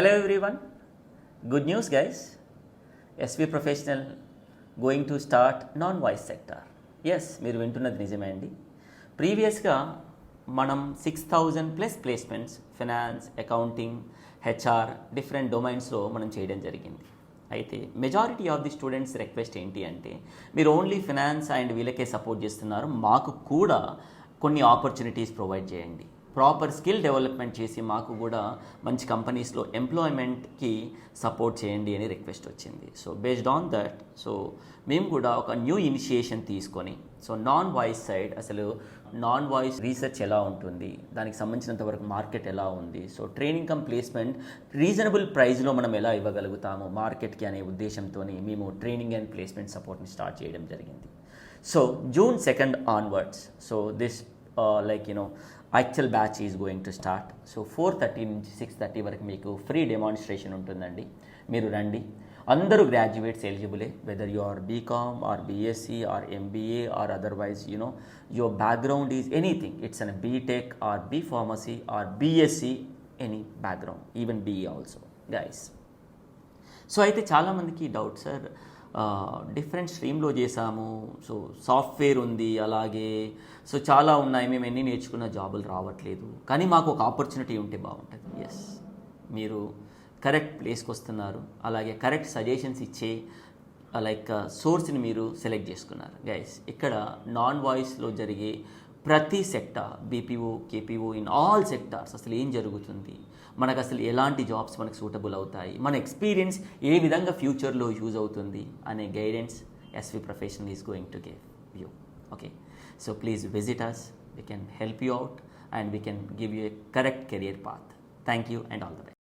Hello everyone. Good news guys. SV Professional going to start non-voice sector. Yes, మీరు వింటున్నది నిజమే అండి. ప్రీవియస్గా మనం 6,000 plus placements finance, accounting, HR different డొమైన్స్లో మనం చేయడం జరిగింది. అయితే majority of the students request ఏంటి అంటే మీరు ఓన్లీ ఫినాన్స్ అండ్ వీళ్ళకే సపోర్ట్ చేస్తున్నారు, మాకు కూడా కొన్ని ఆపర్చునిటీస్ ప్రొవైడ్ చేయండి, ప్రాపర్ స్కిల్ డెవలప్మెంట్ చేసి మాకు కూడా మంచి కంపెనీస్లో ఎంప్లాయ్మెంట్కి సపోర్ట్ చేయండి అని రిక్వెస్ట్ వచ్చింది. సో బేస్డ్ ఆన్ దట్ మేము కూడా ఒక న్యూ ఇనిషియేషన్ తీసుకొని నాన్ వాయిస్ సైడ్ అసలు నాన్ వాయిస్ రీసెర్చ్ ఎలా ఉంటుంది, దానికి సంబంధించినంత వరకు మార్కెట్ ఎలా ఉంది, ట్రైనింగ్ కమ్ ప్లేస్మెంట్ రీజనబుల్ ప్రైస్లో మనం ఎలా ఇవ్వగలుగుతాము మార్కెట్కి అనే ఉద్దేశంతో మేము ట్రైనింగ్ అండ్ ప్లేస్మెంట్ సపోర్ట్ని స్టార్ట్ చేయడం జరిగింది. June 2nd onwards, this actual batch is going to start. 4:30 నుంచి 6:30 వరకు మీకు ఫ్రీ డెమాన్స్ట్రేషన్ ఉంటుందండి. మీరు రండి. అందరూ గ్రాడ్యుయేట్స్ ఎలిజిబులే, whether you are BCom or BSc or MBA or otherwise your background is anything, it's an BTech or B pharmacy or BSc, any background, even BE also guys. అయితే చాలామందికి doubt, sir different స్ట్రీమ్లో చేసాము, software ఉంది, అలాగే చాలా ఉన్నాయి, మేము ఎన్ని నేర్చుకున్న జాబులు రావట్లేదు, కానీ మాకు ఒక ఆపర్చునిటీ ఉంటే బాగుంటుంది. ఎస్, మీరు కరెక్ట్ ప్లేస్కి వస్తున్నారు, అలాగే కరెక్ట్ సజెషన్స్ ఇచ్చే సోర్స్ని మీరు సెలెక్ట్ చేసుకున్నారు గైస్. ఇక్కడ నాన్ వాయిస్లో జరిగే ప్రతి sector, BPO, KPO, in all sectors అసలు ఏం జరుగుతుంది, మనకు అసలు ఎలాంటి జాబ్స్ మనకు సూటబుల్ అవుతాయి, మన ఎక్స్పీరియన్స్ ఏ విధంగా ఫ్యూచర్లో యూజ్ అవుతుంది అనే guidance SV professional is going to give you. Okay, please visit us, we can help you out and we can give you a correct career path. Thank you and all the best.